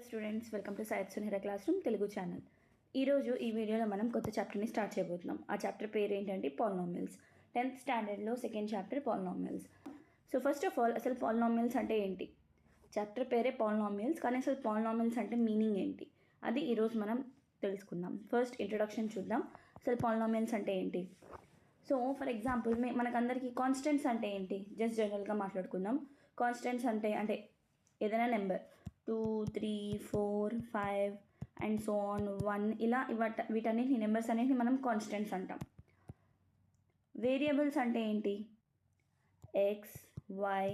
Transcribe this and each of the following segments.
Students, welcome to Syed Suneera class room Telugu channel. ఈరోజు ఈ వీడియోలో మనం కొత్త చాప్టర్ని స్టార్ట్ చేయబోతున్నాం. ఆ చాప్టర్ పేరు ఏంటంటే పాలినామియల్స్. 10th స్టాండర్డ్లో second chapter polynomials. So first of all అసలు పాలినామియల్స్ అంటే ఏంటి? చాప్టర్ పేరే పాలినామియల్స్, కానీ అసలు పాలినామియల్స్ అంటే మీనింగ్ ఏంటి అది ఈరోజు మనం తెలుసుకుందాం. ఫస్ట్ ఇంట్రొడక్షన్ చూద్దాం. అసలు పాలినామియల్స్ అంటే ఏంటి? సో ఫర్ ఎగ్జాంపుల్ మనకందరికీ కాన్స్టెంట్స్ అంటే ఏంటి జస్ట్ జనరల్గా మాట్లాడుకుందాం. కాన్స్టెంట్స్ అంటే ఏదైనా నెంబర్ 2, 3, 4, 5 అండ్ సో ఆన్ 1 ఇలా వీటన్నిటి నెంబర్స్ అనేవి మనం కాన్స్టెంట్స్ అంటాం. వేరియబుల్స్ అంటే ఏంటి? X, Y,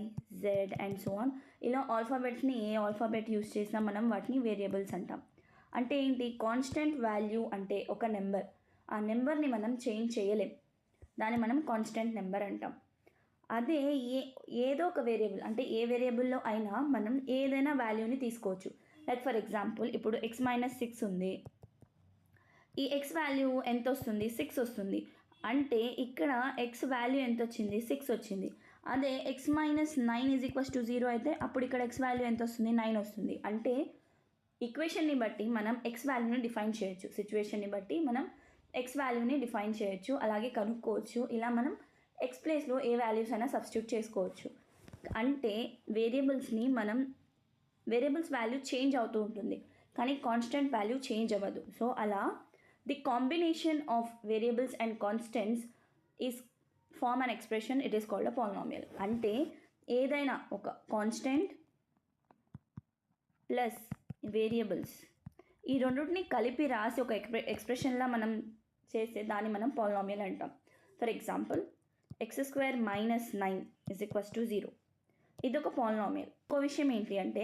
Z and so on ఇలా ఆల్ఫాబెట్స్ని ఏ ఆల్ఫాబెట్ యూస్ చేసినా మనం వాటిని వేరియబుల్స్ అంటాం. అంటే ఏంటి? కాన్స్టెంట్ వాల్యూ అంటే ఒక నెంబర్, ఆ నెంబర్ని మనం చేంజ్ చేయలేం, దాన్ని మనం కాన్స్టెంట్ నెంబర్ అంటాం. అదే ఏదో ఒక వేరియబుల్ అంటే ఏ వేరియబుల్లో అయినా మనం ఏదైనా వాల్యూని తీసుకోవచ్చు. లైక్ ఫర్ ఎగ్జాంపుల్ ఇప్పుడు x-6 ఉంది. ఈ x వాల్యూ ఎంత వస్తుంది? 6 వస్తుంది. అంటే ఇక్కడ x వాల్యూ ఎంత వచ్చింది? 6 వచ్చింది. అదే x-9 = 0 అయితే అప్పుడు ఇక్కడ x వాల్యూ ఎంత వస్తుంది? 9 వస్తుంది. అంటే ఈక్వేషన్ని బట్టి మనం x వాల్యూని డిఫైన్ చేయొచ్చు, సిచ్యువేషన్ని బట్టి మనం x వాల్యూని డిఫైన్ చేయొచ్చు, అలాగే కనుక్కోవచ్చు. ఇలా మనం ఎక్స్ ప్లేస్లో ఏ వాల్యూస్ అయినా సబ్స్టిట్యూట్ చేసుకోవచ్చు. అంటే వేరియబుల్స్ వాల్యూ చేంజ్ అవుతూ ఉంటుంది, కానీ కాన్స్టెంట్ వాల్యూ చేంజ్ అవ్వదు. సో అలా the combination of variables and constants is form and expression, it is called a polynomial. అంటే ఏదైనా ఒక కాన్స్టెంట్ ప్లస్ వేరియబుల్స్ ఈ రెండింటిని కలిపి రాసి ఒక ఎక్స్ప్రెషన్లా మనం చేస్తే దాన్ని మనం పాలినామియల్ అంటాం. For example x² - 9 = 0. ఇది ఒక పాలినామియల్. ఇంకో విషయం ఏంటి అంటే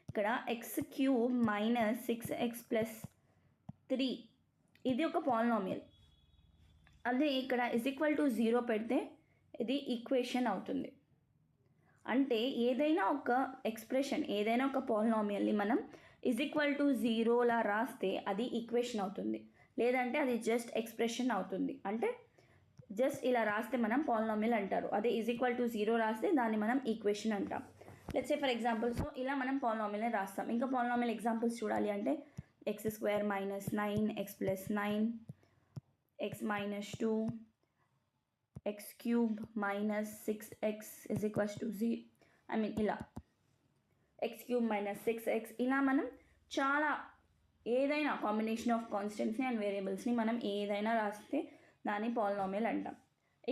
ఇక్కడ x³ - 6x + 3 ఇది ఒక పాలినామియల్. అదే ఇక్కడ =0 పెడితే ఇది ఈక్వేషన్ అవుతుంది. అంటే ఏదైనా ఒక ఎక్స్ప్రెషన్, ఏదైనా ఒక పాలినామియల్ని మనం =0లా రాస్తే అది ఈక్వేషన్ అవుతుంది, లేదంటే అది జస్ట్ ఎక్స్ప్రెషన్ అవుతుంది. అంటే జస్ట్ ఇలా రాస్తే మనం పాలినామియల్ అంటారు. అదే =0 రాస్తే దాన్ని మనం ఈక్వేషన్ అంటాం. Let's say for example, so ఇలా మనం పాలినామియల్ని రాస్తాం. ఇంకా పాలినామియల్ ఎగ్జాంపుల్స్ చూడాలి అంటే x² - 9, x + 9, x - 2, x³ - 6x = 0. ఇలా x³ - 6x ఇలా మనం చాలా ఏదైనా కాంబినేషన్ ఆఫ్ కాన్స్టెంట్స్ని అండ్ వేరియబుల్స్ని మనం ఏదైనా రాస్తే దాన్ని పాలినామియల్ అంటాం.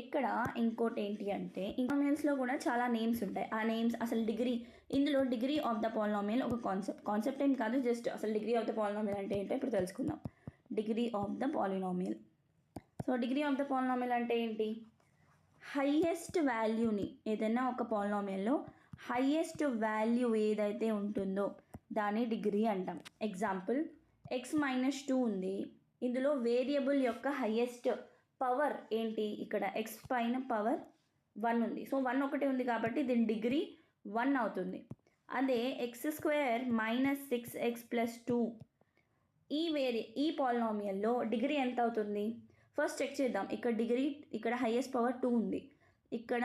ఇక్కడ ఇంకోటి ఏంటి అంటే పాలినామియల్స్లో కూడా చాలా నేమ్స్ ఉంటాయి. ఆ నేమ్స్ అసలు ఇందులో డిగ్రీ ఆఫ్ ద పాలినామియల్ ఒక కాన్సెప్ట్ ఏం కాదు, జస్ట్ అసలు డిగ్రీ ఆఫ్ ద పాలినామియల్ అంటే ఏంటో ఇప్పుడు తెలుసుకుందాం. Degree of the polynomial. So degree of the polynomial అంటే ఏంటి? హైయెస్ట్ వాల్యూని ఏదైనా ఒక పాలినామియల్లో హైయెస్ట్ వాల్యూ ఏదైతే ఉంటుందో దాన్ని డిగ్రీ అంటాం. ఎగ్జాంపుల్ x-2 ఉంది. ఇందులో వేరియబుల్ యొక్క హైయెస్ట్ పవర్ ఏంటి? ఇక్కడ x పైన పవర్ 1 ఉంది. సో 1 ఒకటి ఉంది కాబట్టి దీని డిగ్రీ 1 అవుతుంది. అదే x² - 6x + 2 ఈ పాలినామియల్లో డిగ్రీ ఎంత అవుతుంది? ఫస్ట్ చెక్ చేద్దాం. ఇక్కడ హైయెస్ట్ పవర్ 2 ఉంది. ఇక్కడ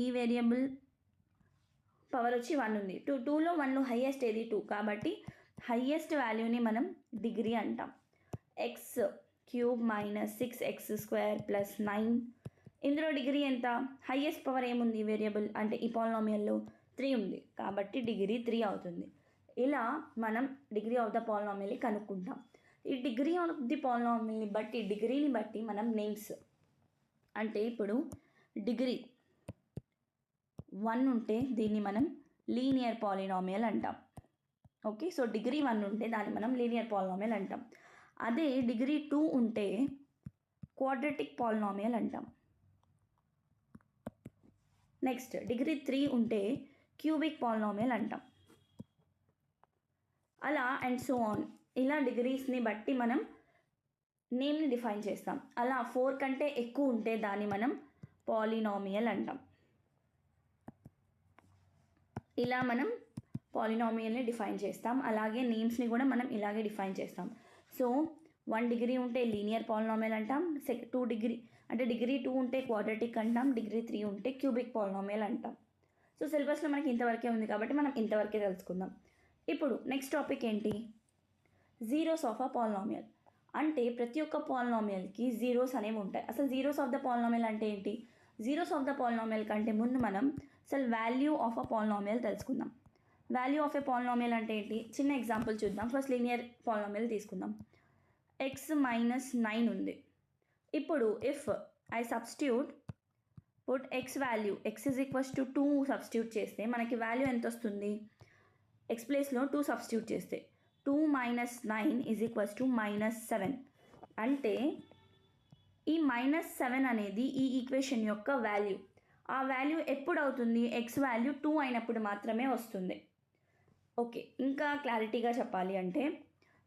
ఈ వేరియబుల్ పవర్ వచ్చి 1 ఉంది. 2లో 1లో హైయెస్ట్ ఏది? 2. కాబట్టి హైయెస్ట్ వాల్యూని మనం డిగ్రీ అంటాం. x³ - 6x² + 9 ఇందులో డిగ్రీ ఎంత? హైయెస్ట్ పవర్ ఏముంది వేరియబుల్ అంటే ఈ పాలినామియల్లో? 3 ఉంది. కాబట్టి డిగ్రీ 3 అవుతుంది. ఇలా మనం డిగ్రీ ఆఫ్ ద పాలినామియల్ని కనుక్కుంటాం. ఈ డిగ్రీ ఆఫ్ ది పాలినామియల్ని బట్టి, డిగ్రీని బట్టి మనం నేమ్స్ అంటే ఇప్పుడు డిగ్రీ 1 ఉంటే దీన్ని మనం లీనియర్ పాలినామియల్ అంటాం. ఓకే, సో డిగ్రీ 1 ఉంటే దాన్ని మనం లీనియర్ పాలినామియల్ అంటాం. అదే డిగ్రీ 2 ఉంటే క్వాడ్రాటిక్ పాలినామియల్ అంటాం. నెక్స్ట్ డిగ్రీ 3 ఉంటే క్యూబిక్ పాలినామియల్ అంటాం. అలా అండ్ సో ఆన్. ఇలా డిగ్రీస్ని బట్టి మనం నేమ్ని డిఫైన్ చేస్తాం. అలా 4 కంటే ఎక్కువ ఉంటే దాన్ని మనం పాలినామియల్ అంటాం. ఇలా మనం పాలినామియల్ని డిఫైన్ చేస్తాం. అలాగే నేమ్స్ని కూడా మనం ఇలాగే డిఫైన్ చేస్తాం. సో 1 డిగ్రీ ఉంటే లీనియర్ పాలినామియల్ అంటాం. 2 డిగ్రీ అంటే డిగ్రీ 2 ఉంటే క్వాడ్రాటిక్ అంటాం. డిగ్రీ 3 ఉంటే క్యూబిక్ పాలినామియల్ అంటాం. సో సిలబస్లో మనకి ఇంతవరకే ఉంది కాబట్టి మనం ఇంతవరకే తెలుసుకుందాం. ఇప్పుడు నెక్స్ట్ టాపిక్ ఏంటి, జీరోస్ ఆఫ్ అ పాలినామియల్. అంటే ప్రతి ఒక్క పాలినామియల్కి జీరోస్ అనేవి ఉంటాయి. అసలు జీరోస్ ఆఫ్ ద పాలినామియల్ అంటే ఏంటి, జీరోస్ ఆఫ్ ద పాలినామియల్ కంటే ముందు మనం అసలు వాల్యూ ఆఫ్ అ పాలినామియల్ తెలుసుకుందాం. వాల్యూ ఆఫ్ ఎ పాలినామియల్ అంటే ఏంటి, చిన్న ఎగ్జాంపుల్ చూద్దాం. ఫస్ట్ లీనియర్ పాలినామియల్ తీసుకుందాం. x మైనస్ 9 ఉంది. ఇప్పుడు if I substitute put x value x is equals to 2 substitute చేస్తే మనకి వాల్యూ ఎంత వస్తుంది, x ప్లేస్లో 2 సబ్స్టిట్యూట్ చేస్తే 2 మైనస్ 9 ఈజ్ ఈక్వల్స్ టు -7. అంటే ఈ -7 అనేది ఈ ఈక్వేషన్ యొక్క వాల్యూ. ఆ వాల్యూ ఎప్పుడు అవుతుంది, x వాల్యూ 2 అయినప్పుడు మాత్రమే వస్తుంది. ఓకే, ఇంకా క్లారిటీగా చెప్పాలి అంటే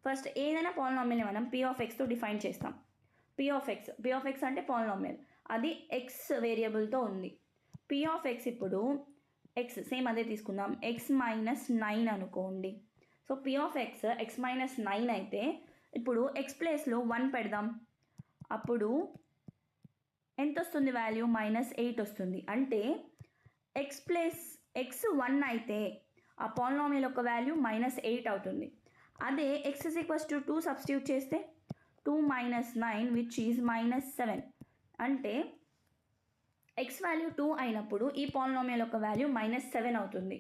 ఫస్ట్ ఏదైనా పాలినామియల్ని మనం p(x)తో డిఫైన్ చేస్తాం. p(x) అంటే పాలినామియల్, అది x వేరియబుల్తో ఉంది. p(x) ఇప్పుడు x సేమ్ అదే తీసుకుందాం, x మైనస్ 9 అనుకోండి. సో p(x) x మైనస్ 9 అయితే ఇప్పుడు x ప్లేస్లో 1 పెడదాం. అప్పుడు ఎంత వస్తుంది వాల్యూ, -8 వస్తుంది. అంటే x ప్లస్ x 1 అయితే ఆ పాలినామియల్ యొక్క వాల్యూ -8 అవుతుంది. అదే x is equals to 2 substitute చేస్తే 2 మైనస్ 9 విచ్ ఈజ్ -7. అంటే x వాల్యూ 2 అయినప్పుడు ఈ పాలినామియల్ యొక్క వాల్యూ -7 అవుతుంది.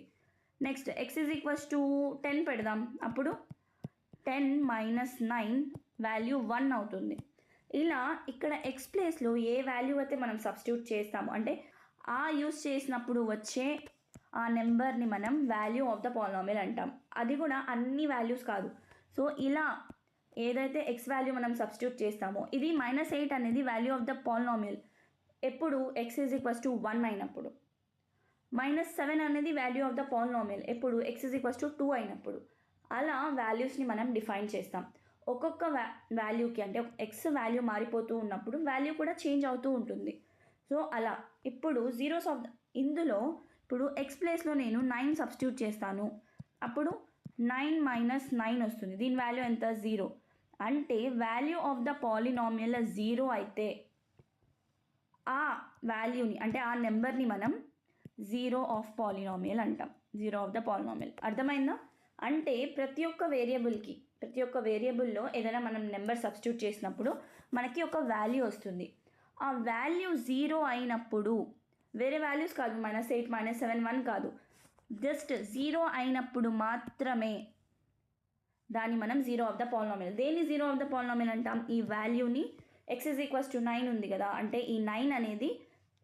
Next x is equals to 10 పెడదాం. అప్పుడు 10 మైనస్ 9 వాల్యూ 1 అవుతుంది. ఇలా ఇక్కడ x ప్లేస్లో ఏ వాల్యూ అయితే మనం సబ్స్టిట్యూట్ చేస్తామో అంటే ఆ యూస్ చేసినప్పుడు వచ్చే ఆ నెంబర్ని మనం వాల్యూ ఆఫ్ ద పాలినామియల్ అంటాం. అది కూడా అన్ని వాల్యూస్ కాదు. సో ఇలా ఏదైతే x వాల్యూ మనం సబ్స్టిట్యూట్ చేస్తామో ఇది -8 అనేది వాల్యూ ఆఫ్ ద పాలినామియల్ ఎప్పుడు x ఈజ్ ఈక్వల్స్ టు 1 అయినప్పుడు. -7 అనేది వాల్యూ ఆఫ్ ద పాలినామియల్ ఎప్పుడు x ఈజ్ ఈక్వల్స్ టు 2 అయినప్పుడు. అలా వాల్యూస్ని మనం డిఫైన్ చేస్తాం. ఒక్కొక్క వాల్యూకి అంటే x వాల్యూ మారిపోతూ ఉన్నప్పుడు వాల్యూ కూడా చేంజ్ అవుతూ ఉంటుంది. సో అలా ఇప్పుడు జీరోస్ ఆఫ్ ఇందులో ఇప్పుడు x ప్లేస్లో నేను 9 సబ్స్టిట్యూట్ చేస్తాను. అప్పుడు 9 మైనస్ 9 వస్తుంది. దీని వాల్యూ ఎంత, 0. అంటే వాల్యూ ఆఫ్ ద పాలినామియల్ 0 అయితే ఆ వాల్యూని అంటే ఆ నెంబర్ని మనం జీరో ఆఫ్ పాలినామియల్ అంటాం, జీరో ఆఫ్ ద పాలినామియల్. అర్థమైందా? అంటే ప్రతి ఒక్క వేరియబుల్లో ఏదైనా మనం నెంబర్ సబ్స్టిట్యూట్ చేసినప్పుడు మనకి ఒక వాల్యూ వస్తుంది. ఆ వాల్యూ 0 అయినప్పుడు వేరే వాల్యూస్ కాదు, -8 -7 1 కాదు, జస్ట్ 0 అయినప్పుడు మాత్రమే దాన్ని మనం జీరో ఆఫ్ ద పాలినామియల్. దేన్ని జీరో ఆఫ్ ద పాలినామియల్ అంటాం, ఈ వాల్యూని x ఈజ్ ఈక్వల్స్ టు 9 ఉంది కదా, అంటే ఈ 9 అనేది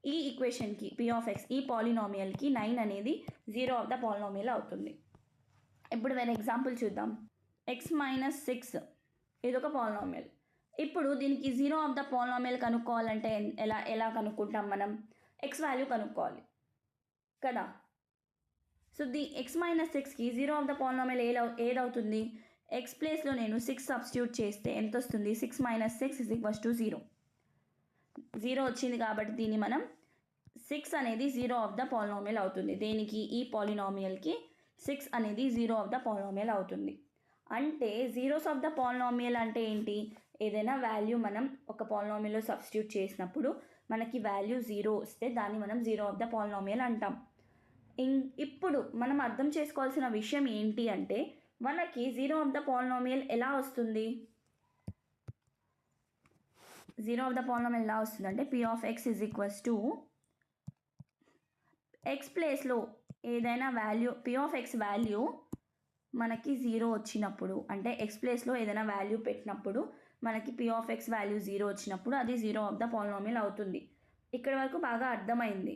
ఈ ఈక్వేషన్కి p(x) ఈ పాలినామియల్కి 9 అనేది జీరో ఆఫ్ ద పాలినామియల్ అవుతుంది. ఇప్పుడు వేరే ఎగ్జాంపుల్ చూద్దాం. x మైనస్ 6 ఇదొక పాలినామియల్. ఇప్పుడు దీనికి జీరో ఆఫ్ ద పాలినామియల్ కనుక్కోవాలంటే ఎలా కనుక్కుంటాం మనం, x వాల్యూ కనుక్కోవాలి కదా. సో x మైనస్ 6కి జీరో ఆఫ్ ద పాలినామియల్ ఏదవుతుంది, x ప్లేస్లో నేను 6 సబ్స్టిట్యూట్ చేస్తే ఎంత వస్తుంది, 6 మైనస్ 6 ఈజ్ ఈక్వల్స్ టు 0. 0 వచ్చింది కాబట్టి దీన్ని మనం 6 అనేది జీరో ఆఫ్ ద పాలినామియల్ అవుతుంది. దేనికి, ఈ పాలినామియల్కి 6 అనేది జీరో ఆఫ్ ద పాలినామియల్ అవుతుంది. అంటే జీరోస్ ఆఫ్ ద పాలినామియల్ అంటే ఏంటి, ఏదైనా వాల్యూ మనం ఒక పాలినామియల్లో సబ్స్టిట్యూట్ చేసినప్పుడు మనకి వాల్యూ 0 వస్తే దాన్ని మనం జీరో ఆఫ్ ద పాలినామియల్ అంటాం. ఇప్పుడు మనం అర్థం చేసుకోవాల్సిన విషయం ఏంటి అంటే మనకి జీరో ఆఫ్ ద పాలినామియల్ ఎలా వస్తుంది, జీరో ఆఫ్ ద పాలినామియల్ ఎలా వస్తుంది అంటే p(x) is equals to x ప్లేస్లో ఏదైనా వాల్యూ p(x) వాల్యూ మనకి 0 వచ్చినప్పుడు, అంటే x ప్లేస్లో ఏదైనా వాల్యూ పెట్టినప్పుడు మనకి p(x) వాల్యూ 0 వచ్చినప్పుడు అది జీరో ఆఫ్ ద పాలినామియల్ అవుతుంది. ఇక్కడ వరకు బాగా అర్థమైంది.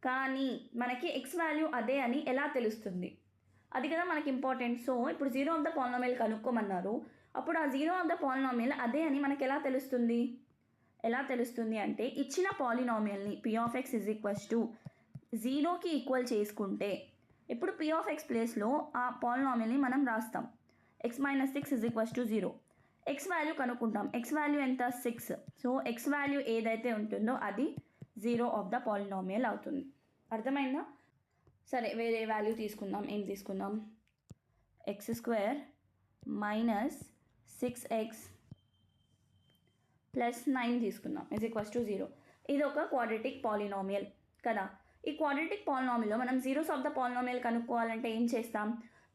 కానీ మనకి x వాల్యూ అదే అని ఎలా తెలుస్తుంది, అది కదా మనకి ఇంపార్టెంట్. సో ఇప్పుడు జీరో ఆఫ్ ద పాలినామియల్ కనుక్కోమన్నారు. అప్పుడు ఆ జీరో ఆఫ్ ద పాలినామియల్ అదే అని మనకి ఎలా తెలుస్తుంది అంటే ఇచ్చిన పాలినామియల్ని p(x) ఈజ్ ఈక్వల్స్ టు 0కి ఈక్వల్ చేసుకుంటే ఇప్పుడు p(x) ప్లేస్లో ఆ పాలినామియల్ని మనం రాస్తాం. x minus 6 is equals to 0. x value కనుక్కుంటాం. x వాల్యూ ఎంత, 6. సో x వాల్యూ ఏదైతే ఉంటుందో అది జీరో ఆఫ్ ద పాలినామియల్ అవుతుంది. అర్థమైందా? సరే, వేరే వాల్యూ తీసుకుందాం. ఏం తీసుకుందాం, x² మైనస్ 6x ప్లస్ 9 తీసుకుందాం ఈజ్ ఈక్వల్స్ టు 0. ఇది ఒక క్వాడ్రాటిక్ పాలినామియల్ కదా. ఈ క్వాడ్రాటిక్ పాలినామియల్లో మనం జీరోస్ ఆఫ్ ద పాలినామియల్ కనుక్కోవాలంటే ఏం చేస్తాం,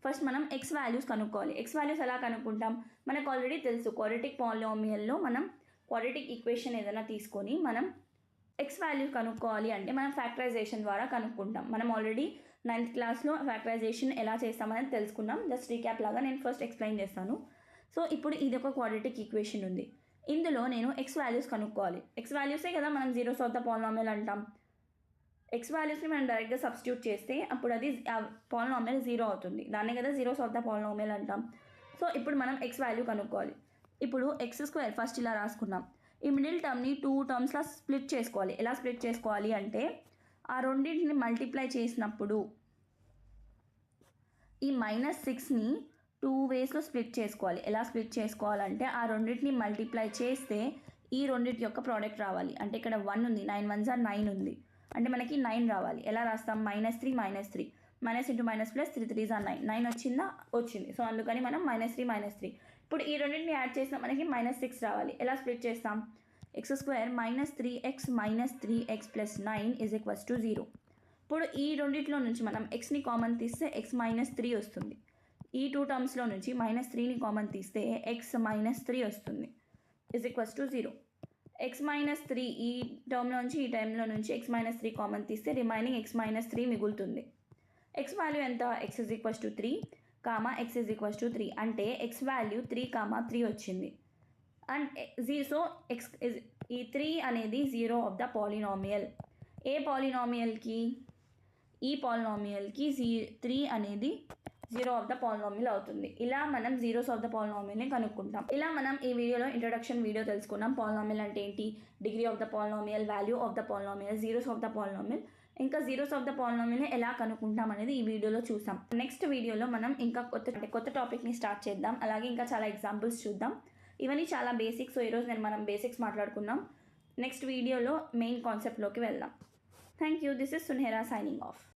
ఫస్ట్ మనం ఎక్స్ వాల్యూస్ కనుక్కోవాలి. ఎక్స్ వాల్యూస్ ఎలా కనుక్కుంటాం? మనకు ఆల్రెడీ తెలుసు క్వాడ్రాటిక్ పాలినామియల్లో మనం క్వాడ్రాటిక్ ఈక్వేషన్ ఏదైనా తీసుకొని మనం ఎక్స్ వాల్యూ కనుక్కోవాలి అంటే మనం ఫ్యాక్టరైజేషన్ ద్వారా కనుక్కుంటాం. మనం ఆల్రెడీ 9th క్లాస్లో ఫ్యాక్టరైజేషన్ ఎలా చేస్తామని తెలుసుకున్నాం. జస్ట్ రీక్యాప్ లాగా నేను ఫస్ట్ ఎక్స్ప్లెయిన్ చేస్తాను. సో ఇప్పుడు ఇది ఒక క్వాడ్రాటిక్ ఈక్వేషన్ ఉంది. ఇందులో నేను ఎక్స్ వాల్యూస్ కనుక్కోవాలి. ఎక్స్ వాల్యూసే కదా మనం జీరోస్ ఆఫ్ ద పాలినామియల్ అంటాం. ఎక్స్ వాల్యూస్ని మనం డైరెక్ట్గా సబ్స్టిట్యూట్ చేస్తే అప్పుడు అది పాలినామియల్ 0 అవుతుంది. దాన్నే కదా జీరోస్ ఆఫ్ ద పాలినామియల్ అంటాం. సో ఇప్పుడు మనం ఎక్స్ వాల్యూ కనుక్కోవాలి. ఇప్పుడు x² ఫస్ట్ ఇలా రాసుకున్నాం. ఈ మిడిల్ టర్మ్ని 2 టర్మ్స్లా స్ప్లిట్ చేసుకోవాలి. ఎలా స్ప్లిట్ చేసుకోవాలి అంటే ఆ రెండింటిని మల్టిప్లై చేసినప్పుడు ఈ -6ని 2 వేస్లో స్ప్లిట్ చేసుకోవాలి. ఎలా స్ప్లిట్ చేసుకోవాలంటే ఆ రెండింటిని మల్టిప్లై చేస్తే ఈ రెండింటి యొక్క ప్రోడక్ట్ రావాలి. అంటే ఇక్కడ 1 ఉంది, 9 1s are 9 ఉంది, అంటే మనకి 9 రావాలి. ఎలా రాస్తాం? -3 -3 minus into minus plus 3 3s are 9 9 వచ్చిందా? వచ్చింది. సో అందుకని మనం -3 -3 ఇప్పుడు ఈ రెండింటిని యాడ్ చేసినా మనకి -6 రావాలి. ఎలా స్ప్లిట్ చేస్తాం? x² -3x -3x + 9 = 0. ఇప్పుడు ఈ రెండింటిలో నుంచి మనం xని కామన్ తీస్తే x -3 వస్తుంది. ఈ 2 టర్మ్స్లో నుంచి -3ని కామన్ తీస్తే x -3 వస్తుంది = 0. x -3 ఈ టర్మ్లో నుంచి ఈ టైంలో నుంచి x -3 కామన్ తీస్తే రిమైనింగ్ x -3 మిగులుతుంది. x వాల్యూ ఎంత? x = 3, x = 3 అంటే x వాల్యూ 3, 3 వచ్చింది. అండ్ సో ఈ 3 అనేది 0 ఆఫ్ ద పాలినామియల్. ఏ పాలినామియల్కి? ఈ పాలినామియల్కి 3 అనేది 0 ఆఫ్ ద పాలినామియల్ అవుతుంది. ఇలా మనం జీరోస్ ఆఫ్ ద పాలినామియల్ని కనుక్కుంటాం. ఇలా మనం ఈ వీడియోలో ఇంట్రడక్షన్ వీడియో తెలుసుకున్నాం. పాలినామియల్ అంటే ఏంటి, degree of the polynomial, value of the polynomial, zeros of the polynomial, ఇంకా జీరోస్ ఆఫ్ ద పాలినామియల్ని ఎలా కనుక్కుంటాం అనేది ఈ వీడియోలో చూసాం. నెక్స్ట్ వీడియోలో మనం ఇంకా కొత్త టాపిక్ని స్టార్ట్ చేద్దాం. అలాగే ఇంకా చాలా ఎగ్జాంపుల్స్ చూద్దాం. ఇవన్నీ చాలా బేసిక్స్. సో ఈరోజు మనం బేసిక్స్ మాట్లాడుకున్నాం. నెక్స్ట్ వీడియోలో మెయిన్ కాన్సెప్ట్లోకి వెళ్దాం. Thank you. This is Sunehra signing of.